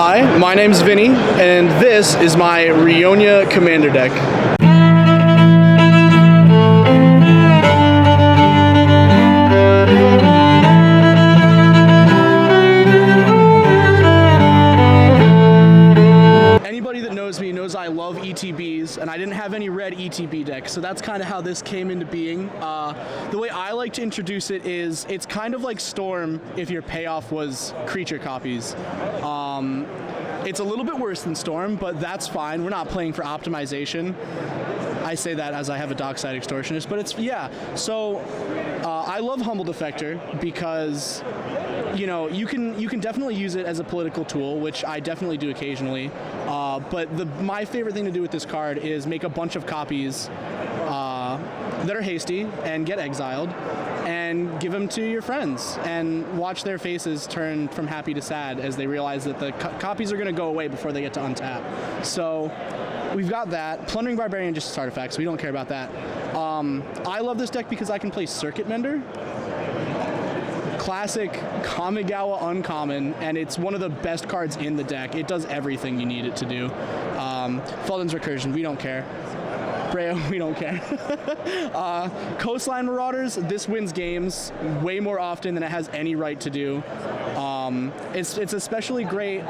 Hi, my name's Vinny, and this is my Rionya Commander deck. Anybody that knows me knows I love ETBs, and I didn't have any red ETB decks, so that's kind of how this came into being. The way I like to introduce it is, it's kind of like Storm if your payoff was creature copies. It's a little bit worse than Storm, but that's fine. We're not playing for optimization. I say that as I have a Dockside Extortionist, but it's, yeah. So I love Humble Defector because, you know, you can definitely use it as a political tool, which I definitely do occasionally. But my favorite thing to do with this card is make a bunch of copies that are hasty and get exiled, and give them to your friends and watch their faces turn from happy to sad as they realize that the copies are going to go away before they get to untap. So we've got that. Plundering Barbarian just artifacts. We don't care about that. I love this deck because I can play Circuit Mender. Classic Kamigawa uncommon, and it's one of the best cards in the deck. It does everything you need it to do. Felden's Recursion, we don't care. Breo, we don't care. Coastline Marauders, this wins games way more often than it has any right to do. It's especially great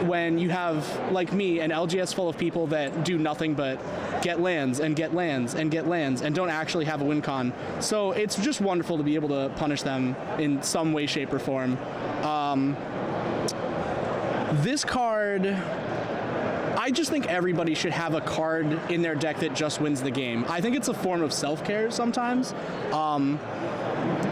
when you have, like me, an LGS full of people that do nothing but get lands and get lands and get lands and don't actually have a win con. So it's just wonderful to be able to punish them in some way, shape, or form. This card, I just think everybody should have a card in their deck that just wins the game. I think it's a form of self-care sometimes.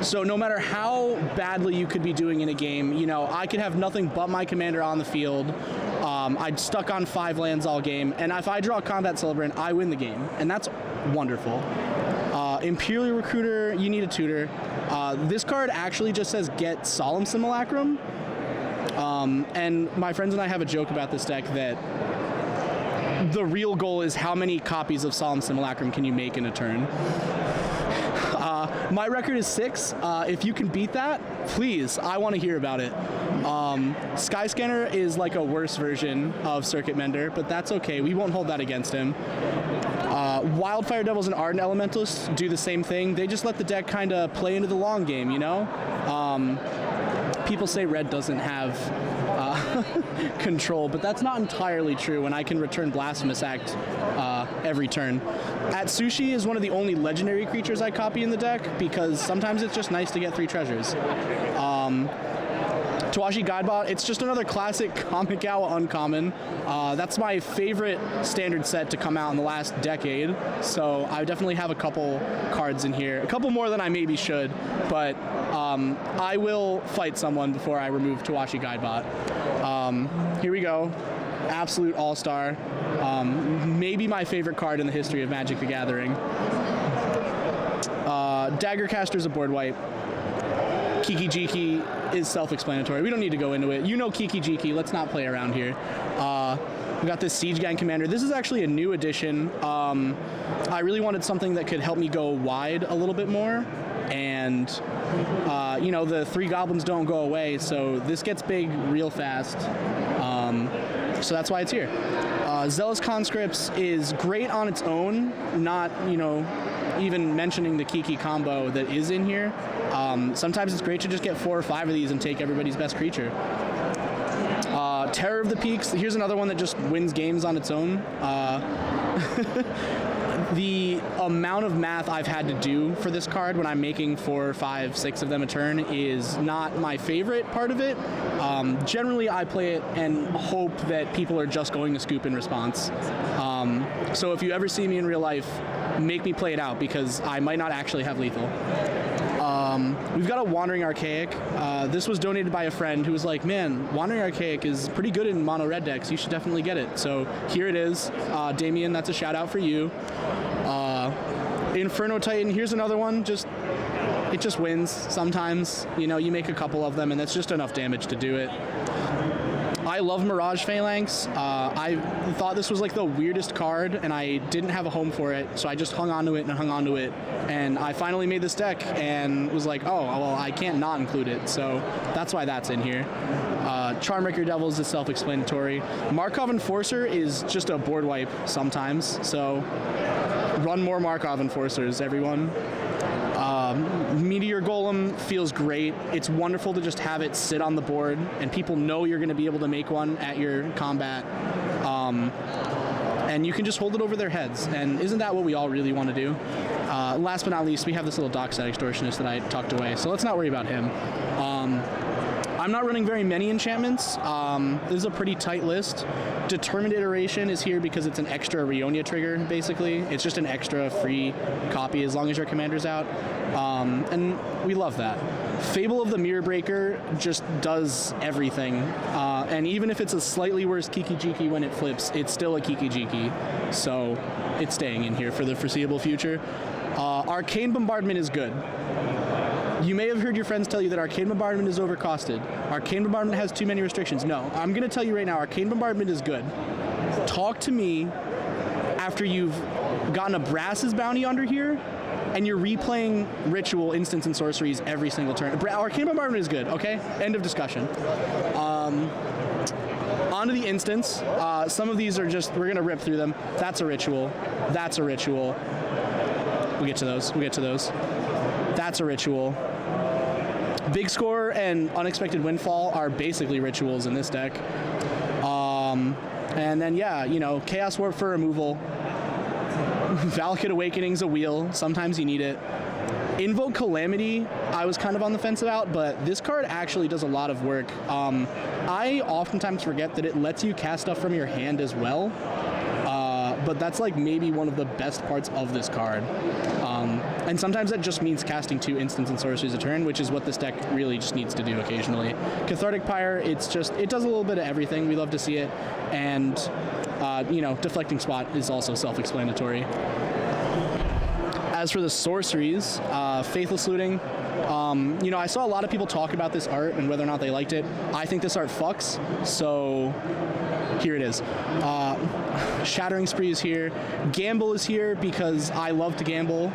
So no matter how badly you could be doing in a game, you know, I could have nothing but my commander on the field. I'd stuck on 5 lands all game, and if I draw a Combat Celebrant, I win the game, and that's wonderful. Imperial Recruiter, you need a tutor. This card actually just says get Solemn Simulacrum. And my friends and I have a joke about this deck that the real goal is how many copies of Solemn Simulacrum can you make in a turn. My record is 6. If you can beat that, please, I want to hear about it. Skyscanner is like a worse version of Circuit Mender, but that's okay. We won't hold that against him. Wildfire Devils and Ardent Elementalists do the same thing. They just let the deck kind of play into the long game, you know? People say red doesn't have control, but that's not entirely true when I can return Blasphemous Act every turn. Atsushi is one of the only legendary creatures I copy in the deck because sometimes it's just nice to get 3 treasures. Tawashi Guidebot, it's just another classic Kamigawa uncommon. That's my favorite standard set to come out in the last decade, so I definitely have a couple cards in here. A couple more than I maybe should, but I will fight someone before I remove Tawashi Guidebot. Here we go. Absolute all-star. Maybe my favorite card in the history of Magic the Gathering. Daggercaster's a board wipe. Kiki Jiki is self-explanatory. We don't need to go into it. You know Kiki Jiki. Let's not play around here. We got this Siege Gang Commander. This is actually a new addition. I really wanted something that could help me go wide a little bit more. And, you know, the 3 goblins don't go away, so this gets big real fast. So that's why it's here. Zealous Conscripts is great on its own, not, you know, even mentioning the Kiki combo that is in here. Sometimes it's great to just get 4 or 5 of these and take everybody's best creature. Terror of the Peaks, here's another one that just wins games on its own. The amount of math I've had to do for this card when I'm making 4, 5, 6 of them a turn is not my favorite part of it. Generally, I play it and hope that people are just going to scoop in response. So if you ever see me in real life, make me play it out because I might not actually have lethal. We've got a Wandering Archaic. This was donated by a friend who was like, man, Wandering Archaic is pretty good in mono red decks. You should definitely get it. So here it is. Damien, that's a shout out for you. Inferno Titan, here's another one. It just wins sometimes. You know, you make a couple of them and that's just enough damage to do it. I I love Mirage Phalanx. I thought this was like the weirdest card, and I didn't have a home for it, so I just hung on to it and hung on to it. And I finally made this deck and was like, oh, well, I can't not include it, so that's why that's in here. Charmbreaker Devils is self-explanatory. Markov Enforcer is just a board wipe sometimes, so run more Markov Enforcers, everyone. Meteor Golem feels great. It's wonderful to just have it sit on the board, and people know you're going to be able to make one at your combat. And you can just hold it over their heads, and isn't that what we all really want to do? Last but not least, we have this little Dockside Extortionist that I tucked away, so let's not worry about him. I'm not running very many enchantments. This is a pretty tight list. Determined Iteration is here because it's an extra Rionya trigger, basically. It's just an extra free copy as long as your commander's out. And we love that. Fable of the Mirror Breaker just does everything. And even if it's a slightly worse Kiki-Jiki when it flips, it's still a Kiki-Jiki. So it's staying in here for the foreseeable future. Arcane Bombardment is good. You may have heard your friends tell you that Arcane Bombardment is overcosted. Arcane Bombardment has too many restrictions. No, I'm going to tell you right now, Arcane Bombardment is good. Talk to me after you've gotten a Brass's Bounty under here, and you're replaying Ritual, Instants, and Sorceries every single turn. Arcane Bombardment is good, okay? End of discussion. Onto the instants. Some of these are just, we're going to rip through them. That's a Ritual. That's a Ritual. We'll get to those. We'll get to those. That's a Ritual. Big Score and Unexpected Windfall are basically Rituals in this deck. And then, yeah, you know, Chaos Warp for removal. Valakut Awakening's a wheel. Sometimes you need it. Invoke Calamity, I was kind of on the fence about, but this card actually does a lot of work. I oftentimes forget that it lets you cast stuff from your hand as well. But that's like maybe one of the best parts of this card. And sometimes that just means casting 2 instants and sorceries a turn, which is what this deck really just needs to do occasionally. Cathartic Pyre, it does a little bit of everything. We love to see it. And, you know, Deflecting Spot is also self-explanatory. As for the sorceries, Faithless Looting, you know, I saw a lot of people talk about this art and whether or not they liked it. I think this art fucks, so here it is. Shattering Spree is here. Gamble is here because I love to gamble.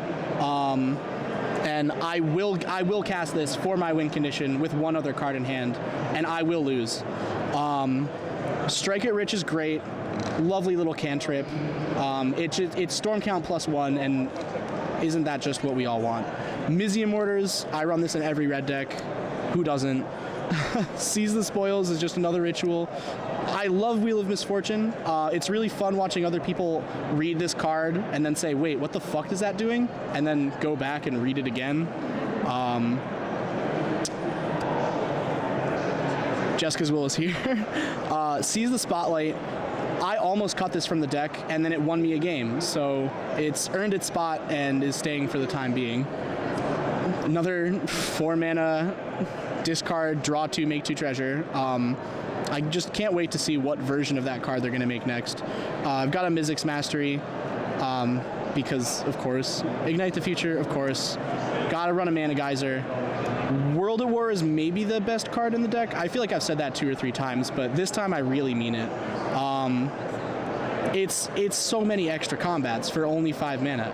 And I will cast this for my win condition with one other card in hand, and I will lose. Strike It Rich is great. Lovely little cantrip. It's Storm Count +1, and isn't that just what we all want? Mizium Mortars, I run this in every red deck. Who doesn't? Seize the Spoils is just another Ritual. I love Wheel of Misfortune. It's really fun watching other people read this card and then say, wait, what the fuck is that doing? And then go back and read it again. Jessica's Will is here. Seize the Spotlight. I almost cut this from the deck, and then it won me a game. So it's earned its spot and is staying for the time being. Another 4-mana discard, draw 2, make 2 treasure. I just can't wait to see what version of that card they're going to make next. I've got a Mizzix Mastery, because, of course. Ignite the Future, of course. Gotta run a Mana Geyser. World at War is maybe the best card in the deck. I feel like I've said that 2 or 3 times, but this time I really mean it. It's so many extra combats for only 5 mana.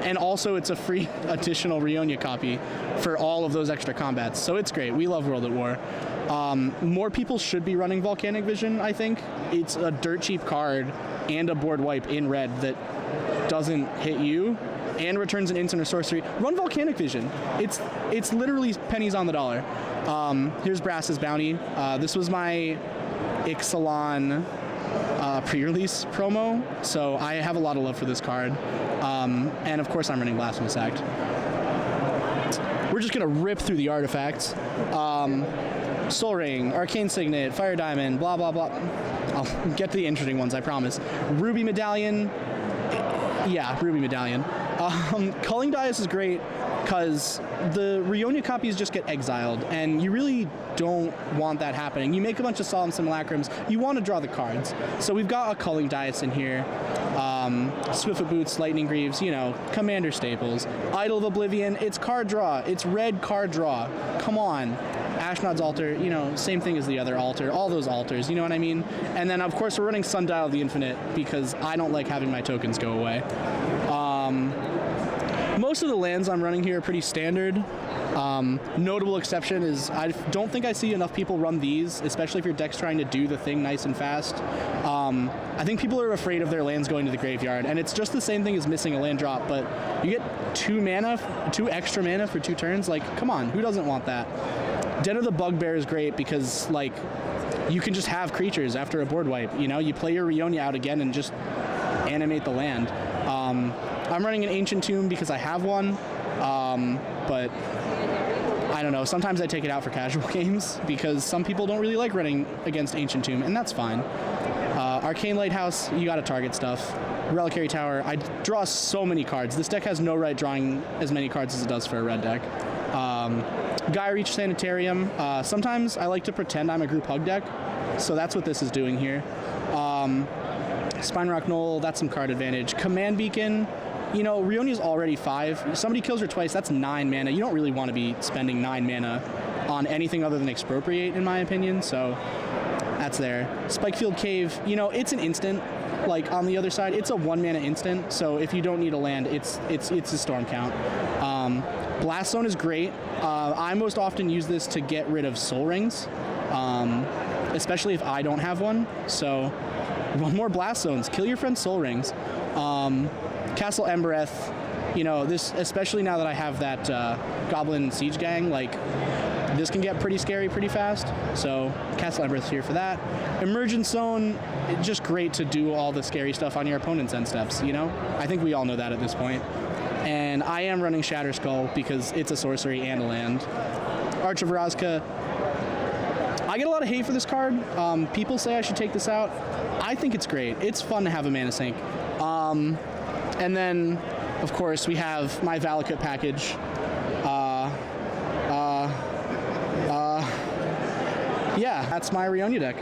And also it's a free additional Rionya copy for all of those extra combats. So it's great. We love World at War. More people should be running Volcanic Vision, I think. It's a dirt cheap card and a board wipe in red that doesn't hit you and returns an instant or sorcery. Run Volcanic Vision. It's literally pennies on the dollar. Here's Brass's Bounty. This was my Ixalan pre-release promo, so I have a lot of love for this card. And of course I'm running Blasphemous Act. We're just gonna rip through the artifacts. Soul Ring, Arcane Signet, Fire Diamond, blah blah blah. I'll get to the interesting ones, I promise. Ruby Medallion. Yeah, Ruby Medallion. Culling Dais is great because the Rionya copies just get exiled, and you really don't want that happening. You make a bunch of Solemn Simulacrums, you want to draw the cards. So we've got a Culling Dais in here. Swiftfoot Boots, Lightning Greaves, you know, Commander staples. Idol of Oblivion, it's card draw. It's red card draw. Come on. Ashnod's Altar, you know, same thing as the other altar, all those altars, you know what I mean? And then, of course, we're running Sundial of the Infinite because I don't like having my tokens go away. Most of the lands I'm running here are pretty standard. Notable exception is I don't think I see enough people run these, especially if your deck's trying to do the thing nice and fast. I think people are afraid of their lands going to the graveyard, and it's just the same thing as missing a land drop, but you get 2 extra mana for 2 turns. Like, come on, who doesn't want that? Den of the Bugbear is great because, like, you can just have creatures after a board wipe. You know, you play your Rionya out again and just animate the land. I'm running an Ancient Tomb because I have one, but I don't know. Sometimes I take it out for casual games because some people don't really like running against Ancient Tomb, and that's fine. Arcane Lighthouse, you gotta target stuff. Reliquary Tower, I draw so many cards. This deck has no right drawing as many cards as it does for a red deck. Gaia Reach Sanitarium, sometimes I like to pretend I'm a group hug deck, so that's what this is doing here. Spine Rock Knoll, that's some card advantage. Command Beacon, you know, Rionya's already 5. If somebody kills her twice, that's 9 mana. You don't really want to be spending 9 mana on anything other than Expropriate, in my opinion, so that's there. Spikefield Cave, you know, it's an instant. Like, on the other side, it's a 1 mana instant, so if you don't need a land, it's a storm count. Blast Zone is great. I most often use this to get rid of Soul Rings, especially if I don't have one, so 1 more Blast Zones. Kill your friend's Soul Rings. Castle Embereth, you know, this, especially now that I have that Goblin Siege Gang, like, this can get pretty scary pretty fast, so Castle Embereth's here for that. Emergence Zone, just great to do all the scary stuff on your opponent's end steps, you know? I think we all know that at this point. And I am running Shatter Skull because it's a sorcery and a land. Arch of Razka, I get a lot of hate for this card. People say I should take this out. I think it's great. It's fun to have a mana sink. And then, of course, we have my Valakut package. Yeah, that's my Rionya deck.